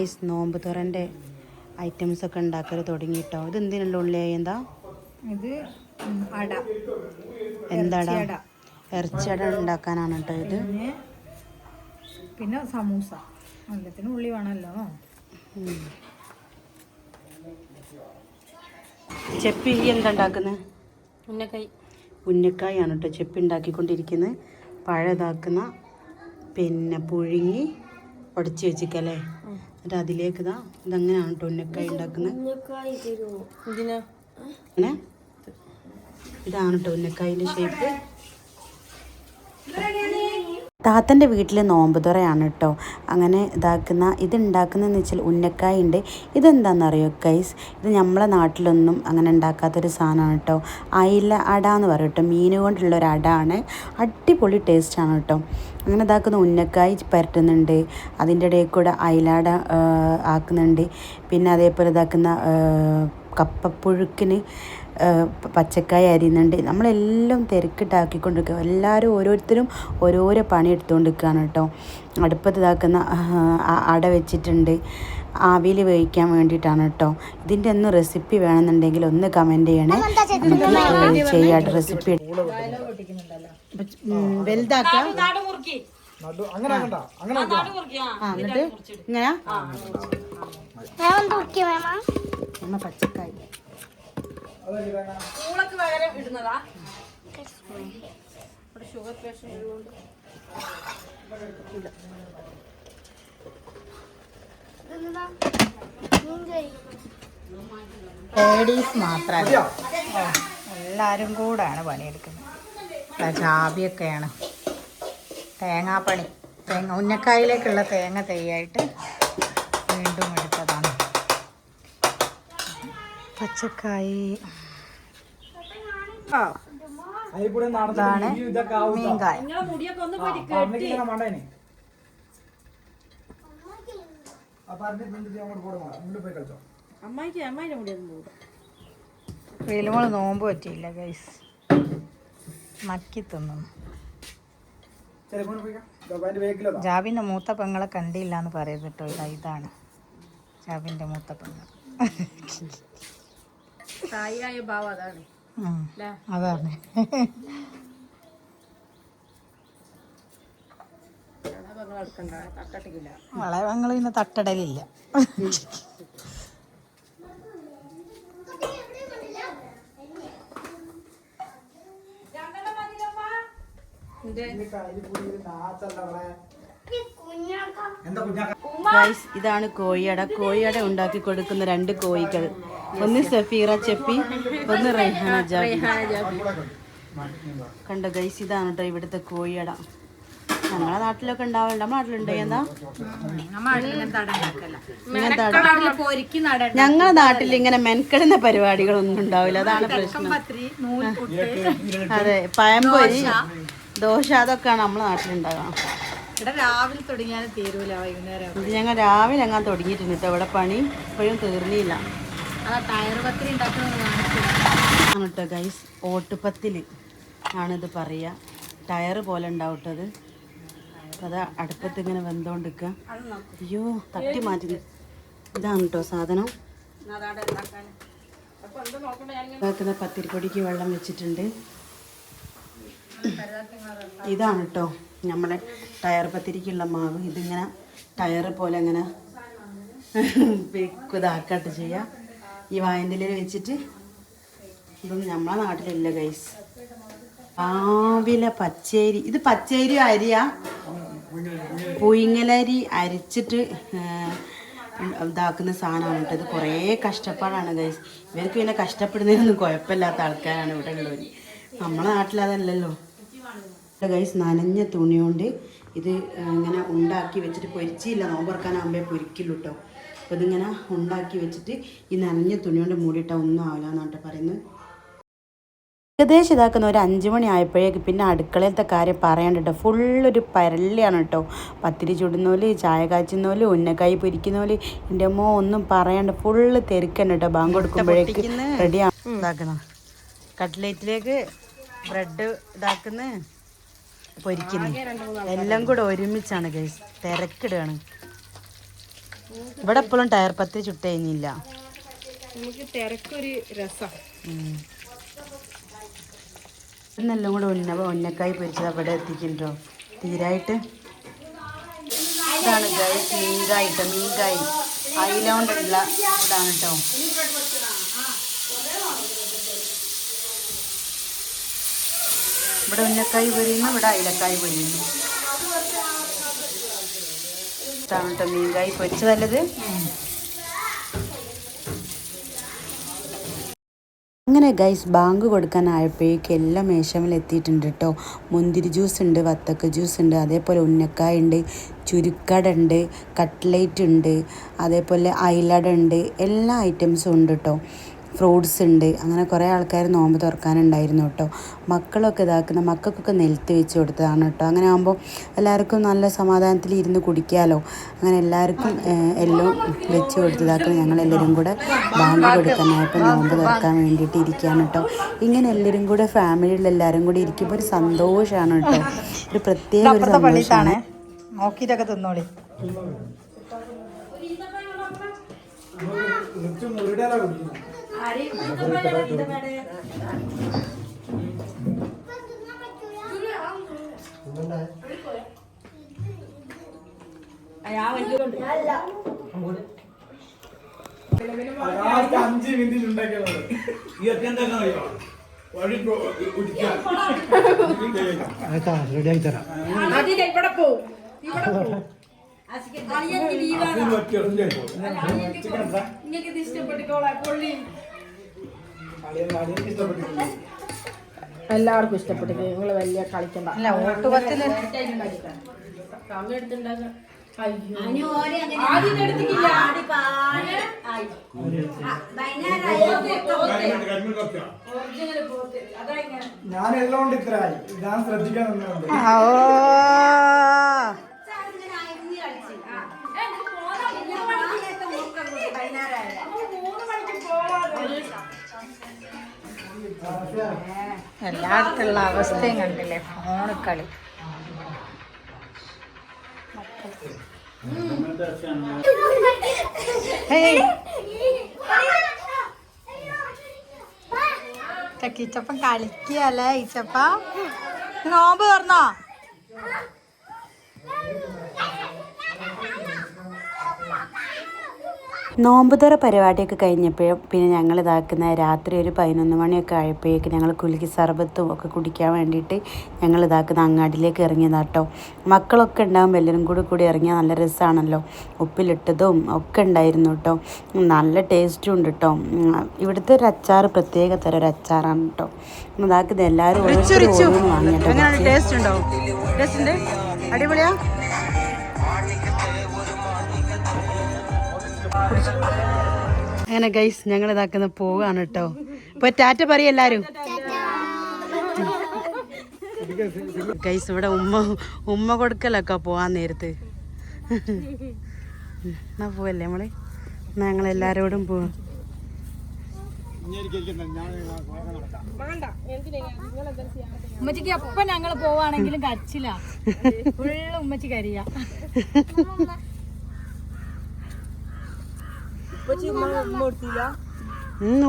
Guys നോമ്പ് തുറൻ്റെ ഐറ്റംസൊക്കെ ഉണ്ടാക്കൽ തുടങ്ങിയിട്ടോ. ഇത് എന്തിനുള്ള ഉള്ളിയായി? എന്താ ഇത്? അട. എന്താടാ? ഇറച്ചിയട ഉണ്ടാക്കാനാണ് കേട്ടോ ഇത്. പിന്നെ സമൂസ. എല്ലാത്തിനും ഉള്ളി വേണമല്ലോ. ചെപ്പി എന്താ ഉണ്ടാക്കുന്നത്? ഉന്നക്കായാണ് കേട്ടോ ചെപ്പി ഉണ്ടാക്കിക്കൊണ്ടിരിക്കുന്നത്. പഴതാക്കുന്ന പിന്നെ പുഴുങ്ങി ഉടച്ച് വെച്ചിക്കല്ലേ. എന്നിട്ട് അതിലേക്ക് ഇതങ്ങനെയാണ് കേട്ടോ ഉന്നക്കായ ഉണ്ടാക്കുന്നത്. അങ്ങനെ ഇതാണ് കേട്ടോ ഉന്നക്കായൻ്റെ ഷേപ്പ്. താത്തൻ്റെ വീട്ടിൽ നോമ്പ് തുറയാണ് കേട്ടോ. അങ്ങനെ ഇതുണ്ടാക്കുന്നതെന്ന് വെച്ചാൽ ഉന്നക്കായ ഉണ്ട്. ഇതെന്താണെന്നറിയോ ഗൈസ്? ഇത് നമ്മളെ നാട്ടിലൊന്നും അങ്ങനെ ഉണ്ടാക്കാത്തൊരു സാധനമാണ് കേട്ടോ. അയില അട എന്ന് പറയും കേട്ടോ. മീൻ കൊണ്ടുള്ളൊരു അടയാണ്. അടിപൊളി ടേസ്റ്റാണ് കേട്ടോ. അങ്ങനെ ഉന്നക്കായ പുരട്ടുന്നുണ്ട്. അതിൻ്റെ ഇടയിൽ കൂടെ അയിലാട ആക്കുന്നുണ്ട്. പിന്നെ അതേപോലെ കപ്പപ്പുഴുക്കിന് പച്ചക്കായ അരിയുന്നുണ്ട്. നമ്മളെല്ലാം തിരക്കിട്ടാക്കിക്കൊണ്ടിരിക്കുക. എല്ലാവരും ഓരോരുത്തരും ഓരോരോ പണി എടുത്തുകൊണ്ടിരിക്കുകയാണ് കേട്ടോ. അടുപ്പത്ത് അട വെച്ചിട്ടുണ്ട്. ആവിയിൽ വേവിക്കാൻ വേണ്ടിയിട്ടാണ് കേട്ടോ. ഇതിൻ്റെ ഒന്ന് റെസിപ്പി വേണമെന്നുണ്ടെങ്കിൽ ഒന്ന് കമൻറ്റ് ചെയ്യണേ. നമുക്ക് ചെയ്യാം റെസിപ്പി. വലുതാക്കാം. എന്നിട്ട് ഇങ്ങനെ പച്ചക്കായ ഇടുന്നതാ. ഷുഗർ പേഷ്യൻ്റ് ലേഡീസ് മാത്രമല്ല, എല്ലാവരും കൂടാണ് പണിയെടുക്കുന്നത്. ജാബിയൊക്കെയാണ് തേങ്ങാപ്പണി. ഉന്നക്കായിലേക്കുള്ള തേങ്ങ തൈയായിട്ട് വീണ്ടും എടുത്തതാണ്. പച്ചക്കായി ഇതാണ് മീൻകായ. വെയിലുമോള് നോമ്പ് പറ്റിയില്ല ഗൈസ്. മക്കി തിന്നുന്നു. ജാബിൻ്റെ മൂത്ത പെങ്ങളെ കണ്ടില്ല എന്ന് പറയുന്നത് കേട്ടോ. ഇതാണ് ജാബിൻ്റെ മൂത്ത പെങ്ങൾ. അതാണ്. വളവങ്ങൾ പിന്നെ തട്ടടലില്ല. ഇതാണ് കോഴിയട. കോഴിയട ഉണ്ടാക്കി കൊടുക്കുന്ന 2 കോഴികൾ. ഒന്ന് സഫീറ ചെപ്പി, ഒന്ന് റൈഹാന ജാബി. കണ്ടോ ഗൈസ്, ഇതാണ് കേട്ടോ ഇവിടുത്തെ കോഴിയട. ഞങ്ങളെ നാട്ടിലൊക്കെ ഉണ്ടാവലുണ്ട്. നമ്മുടെ നാട്ടിലുണ്ടോ? എന്താ ഞങ്ങളെ നാട്ടിൽ ഇങ്ങനെ മെനക്കെടുന്ന പരിപാടികളൊന്നും ഉണ്ടാവില്ല. അതാണ് പ്രശ്നം. അതെ, പഴംപൊരി, ദോശ, അതൊക്കെയാണ് നമ്മളെ നാട്ടിലുണ്ടാകാം. രാവിലെ തുടങ്ങിയാലും തീരൂല. വൈകുന്നേരം ഇത് ഞങ്ങൾ രാവിലെ അങ്ങനെ തുടങ്ങിയിട്ടുണ്ട് കേട്ടോ. ഇവിടെ പണി ഇപ്പോഴും തീർന്നില്ല. ആണ് കേട്ടോ ഗൈസ്. ഓട്ടുപത്തിൽ ആണിത് പറയുക. ടയർ പോലെ ഉണ്ടാവട്ടത്. അപ്പം അത് അടുപ്പത്ത് ഇങ്ങനെ വെന്തുകൊണ്ടിരിക്കുക. അയ്യോ, തട്ടി മാറ്റി. ഇതാണ് കേട്ടോ സാധനം. ഇതാക്കുന്ന പത്തിരിപ്പൊടിക്ക് വെള്ളം വെച്ചിട്ടുണ്ട്. ഇതാണ് കേട്ടോ നമ്മളെ ടയർ പത്തിരിക്കുള്ള മാവ്. ഇതിങ്ങനെ ടയർ പോലെ ഇങ്ങനെ ഇതാക്കട്ട് ചെയ്യുക. ഈ വായൻ്റെ വെച്ചിട്ട്. ഇതൊന്നും നമ്മളെ നാട്ടിലില്ല ഗൈസ്. രാവിലെ പച്ചരി, ഇത് പച്ചരി അരിയാ, പുയിങ്ങലരി അരിച്ചിട്ട് ഇതാക്കുന്ന സാധനമാണ് കേട്ടോ. ഇത് കുറേ കഷ്ടപ്പാടാണ് ഗൈസ്. ഇവർക്ക് പിന്നെ കഷ്ടപ്പെടുന്നതിനൊന്നും കുഴപ്പമില്ലാത്ത ആൾക്കാരാണ് ഇവിടെ ഉള്ളവർ. നമ്മളെ നാട്ടിലതല്ലല്ലോ ഗൈസ്. നനഞ്ഞ തുണി കൊണ്ട് ഇത് ഇങ്ങനെ ഉണ്ടാക്കി വെച്ചിട്ട് പൊരിച്ചില്ല. നോമ്പറക്കാനാകുമ്പോൾ പൊരിക്കില്ലു കേട്ടോ. അപ്പോൾ ഇതിങ്ങനെ ഉണ്ടാക്കി വെച്ചിട്ട് ഈ നനഞ്ഞ തുണി കൊണ്ട് മൂടിയിട്ടാൽ ഒന്നും ആവില്ല എന്നാണ് പറയുന്നത്. ഏകദേശം ഇതാക്കുന്ന ഒരു 5 മണി ആയപ്പോഴേക്ക് പിന്നെ അടുക്കളയിലത്തെ കാര്യം പറയാണ്ടിട്ടോ. ഫുള്ളൊരു പരളിയാണ് കേട്ടോ. പത്തിരി ചുടുന്നോല്, ചായ കാച്ചുന്നോല്, ഉന്നക്കായി പൊരിക്കുന്നോല്, എൻ്റെ അമ്മ ഒന്നും പറയാണ്ട് ഫുള്ള് തിരക്കന്നെ കേട്ടോ. ബാങ്ക് കൊടുക്കുമ്പോഴേക്ക് റെഡിയാണ്. ഇതാക്കണം കട്ട്ലേറ്റിലേക്ക് ബ്രെഡ് ഇതാക്കുന്ന പൊരിക്കുന്നു. എല്ലാം കൂടെ ഒരുമിച്ചാണ് ഗൈസ്. തിരക്കിടുകയാണ്. ഇവിടെ എപ്പോഴും ടയർ പത്തി ചുട്ട് കഴിഞ്ഞില്ല. നമുക്ക് തിരക്കൊരു രസം. ഇന്നെല്ലാം കൂടെ ഉന്നക്കായി പൊരിച്ചത് അവിടെ എത്തിക്കണ്ടോ തീരായിട്ട്. ഇതാണ് മീൻകായി അയില കൊണ്ടുള്ള ഇതാണ് കേട്ടോ. ഇവിടെ ഉന്നക്കായി പൊരിയുന്നു, ഇവിടെ അയിലക്കായി പൊരിയുന്നു. ഇതാണ് കേട്ടോ മീൻകായി പൊരിച്ചതല്ലത്. അങ്ങനെ ഗൈസ് ബാങ്ക് കൊടുക്കാനായപ്പോഴേക്കും എല്ലാം മേശമേൽ എത്തിയിട്ടുണ്ട് കേട്ടോ. മുന്തിരി ജ്യൂസ് ഉണ്ട്, വത്തക്ക ജ്യൂസ് ഉണ്ട്, അതേപോലെ ഉന്നക്കായ ഉണ്ട്, ചുരുക്കട ഉണ്ട്, കട്ട്ലേറ്റ് ഉണ്ട്, അതേപോലെ അയിലട ഉണ്ട്, എല്ലാ ഐറ്റംസും ഉണ്ട് കേട്ടോ. ഫ്രൂട്ട്സ് ഉണ്ട്. അങ്ങനെ കുറേ ആൾക്കാർ നോമ്പ് തുറക്കാനുണ്ടായിരുന്നു കേട്ടോ. മക്കൾക്കൊക്കെ നിലത്ത് വെച്ച് കൊടുത്തതാണ് കേട്ടോ. അങ്ങനെ ആകുമ്പോൾ എല്ലാവർക്കും നല്ല സമാധാനത്തിൽ ഇരുന്ന് കുടിക്കാമല്ലോ. അങ്ങനെ എല്ലാവർക്കും എല്ലാം വെച്ച് കൊടുത്തതാക്കണം. ഞങ്ങളെല്ലാവരും കൂടെ ബാങ്ക് കൊടുക്കാനായപ്പോൾ നോമ്പ് തുറക്കാൻ വേണ്ടിയിട്ട് ഇരിക്കുകയാണ് കേട്ടോ. ഇങ്ങനെ എല്ലാവരും കൂടെ ഫാമിലിയിലെല്ലാവരും കൂടി ഇരിക്കുമ്പോൾ ഒരു സന്തോഷമാണ് കേട്ടോ. ഒരു പ്രത്യേക ഒരു സന്തോഷമാണ്. നോക്കിയിട്ടൊക്കെ തിന്നോളി. റെഡിയാക്കി തരാം. എല്ലാവർക്കും ഇഷ്ടപ്പെട്ടു. നിങ്ങൾ വലിയ കളിക്കണ്ട. അല്ല ഓട്ടുപത്തിന് ഞാൻ എല്ലാം കൊണ്ട് ഇത്രയായി. ഞാൻ ശ്രദ്ധിക്കാൻ നിന്നുണ്ട്. എല്ലായിടത്തുള്ള അവസ്ഥയും കണ്ടില്ലേ, ഫോണ് കളി. ഈച്ചപ്പൻ കളിക്കല്ലേ. ഈച്ചപ്പ നോമ്പ് തുറന്നോ? നോമ്പുതുറ പരിപാടിയൊക്കെ കഴിഞ്ഞപ്പോഴും പിന്നെ ഞങ്ങൾ ഇതാക്കുന്ന രാത്രി ഒരു 11 മണിയൊക്കെ ആയപ്പോഴേക്ക് ഞങ്ങൾ കുലുക്കി സർബത്തും ഒക്കെ കുടിക്കാൻ വേണ്ടിയിട്ട് ഞങ്ങൾ ഇതാക്കുന്ന അങ്ങാടിയിലേക്ക് ഇറങ്ങിയതാട്ടോ. മക്കളൊക്കെ ഉണ്ടാകുമ്പോൾ എല്ലാവരും കൂടി ഇറങ്ങിയാൽ നല്ല രസമാണല്ലോ. ഉപ്പിലിട്ടതും ഒക്കെ ഉണ്ടായിരുന്നു കേട്ടോ. നല്ല ടേസ്റ്റും ഉണ്ട് കേട്ടോ. ഇവിടുത്തെ ഒരു അച്ചാർ പ്രത്യേക തരം ഒരു അച്ചാറാണ് കേട്ടോ. ഇതാക്കുന്നത് എല്ലാവരും വാങ്ങിട്ടോ. ടേസ്റ്റ് ഉണ്ടോ? ടേസ്റ്റ് ഉണ്ട്, അടിപൊളിയാ. അങ്ങനെ ഗൈസ് ഞങ്ങൾ ഇതാക്കുന്ന പോവാണ് കേട്ടോ. ഇപ്പൊ ടാറ്റ പറയും എല്ലാരും. ഗൈസ് ഇവിടെ ഉമ്മ കൊടുക്കലൊക്കെ പോവാൻ നേരത്ത്. എന്നാ പോവല്ലേ നമ്മള്? ഞങ്ങളെല്ലാരോടും പോവാം. ഉമ്മച്ചിക്ക് എപ്പം ഞങ്ങൾ പോവാണെങ്കിലും കരച്ചില്ല. ഫുള്ള് ഉമ്മച്ചി കരിയ.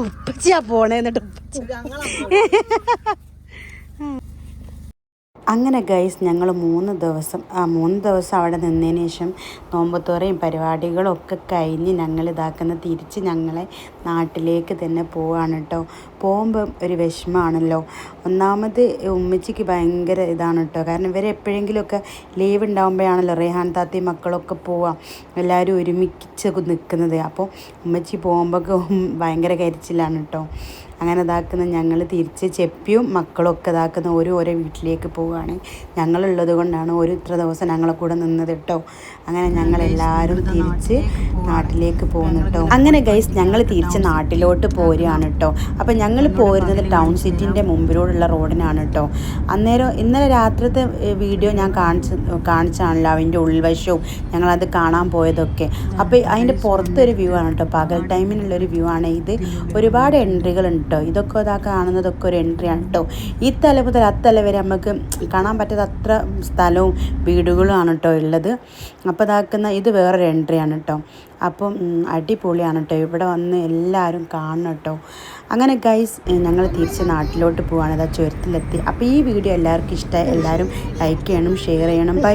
ഉപ്പച്ചിയാ പോണേ. എന്നിട്ട് അങ്ങനെ ഗൈസ് ഞങ്ങൾ 3 ദിവസം അവിടെ നിന്നതിന് ശേഷം നോമ്പത്തോറയും പരിപാടികളും ഒക്കെ കഴിഞ്ഞ് ഞങ്ങൾ തിരിച്ച് ഞങ്ങളെ നാട്ടിലേക്ക് തന്നെ പോവാണ് കേട്ടോ. പോകുമ്പോൾ ഒരു വിഷമമാണല്ലോ. ഒന്നാമത് ഉമ്മച്ചിക്ക് ഭയങ്കര ഇതാണ് കേട്ടോ. കാരണം ഇവരെ എപ്പോഴെങ്കിലുമൊക്കെ ലീവ് ഉണ്ടാകുമ്പോഴാണല്ലോ റേഹാൻ താത്തയും മക്കളൊക്കെ പോവാം, എല്ലാവരും ഒരുമിച്ച് നിൽക്കുന്നത്. അപ്പോൾ ഉമ്മച്ചി പോകുമ്പോൾ ഭയങ്കര കരിച്ചിലാണ് കേട്ടോ. അങ്ങനെ ഇതാക്കുന്ന ഞങ്ങൾ തിരിച്ച് ചെപ്പിയും മക്കളൊക്കെ ഇതാക്കുന്ന ഓരോ വീട്ടിലേക്ക് പോവുകയാണ്. ഞങ്ങളുള്ളത് കൊണ്ടാണ് ഇത്ര ദിവസം ഞങ്ങളെ കൂടെ നിന്നത് കേട്ടോ. അങ്ങനെ ഞങ്ങളെല്ലാവരും തിരിച്ച് നാട്ടിലേക്ക് പോകുന്നു കേട്ടോ. അങ്ങനെ ഗൈസ് ഞങ്ങൾ തിരിച്ച് നാട്ടിലോട്ട് പോരുകയാണ് കേട്ടോ. അപ്പം ഞങ്ങൾ പോരുന്നത് ടൗൺ സിറ്റിൻ്റെ മുമ്പിലൂടെയുള്ള റോഡിനാണ് കേട്ടോ. ഇന്നലെ രാത്രിത്തെ വീഡിയോ ഞാൻ കാണിച്ചാണല്ലോ, അതിൻ്റെ ഉൾവശവും ഞങ്ങളത് കാണാൻ പോയതൊക്കെ. അപ്പോൾ അതിൻ്റെ പുറത്തൊരു വ്യൂ ആണ് കേട്ടോ, പകൽ ടൈമിനുള്ളൊരു വ്യൂ ആണ് ഇത്. ഒരുപാട് എൻട്രികളുണ്ട് കേട്ടോ. ഇതൊക്കെ കാണുന്നതൊക്കെ ഒരു എൻട്രിയാണ് കേട്ടോ. ഈ തല മുതൽ അത്തല വരെ നമുക്ക് കാണാൻ പറ്റാത്ത അത്ര സ്ഥലവും വീടുകളും ആണ് കേട്ടോ ഉള്ളത്. അപ്പോൾ ഇത് വേറൊരു എൻട്രിയാണ് കേട്ടോ. അപ്പം അടിപൊളിയാണ് കേട്ടോ. ഇവിടെ വന്ന് എല്ലാവരും കാണണം കേട്ടോ. അങ്ങനെ ഗൈസ് ഞങ്ങൾ തിരിച്ച് നാട്ടിലോട്ട് പോവാണ്. അതാ ചുരത്തിലെത്തി. അപ്പോൾ ഈ വീഡിയോ എല്ലാവർക്കും ഇഷ്ടമായി. എല്ലാവരും ലൈക്ക് ചെയ്യണം, ഷെയർ ചെയ്യണം. ബൈ.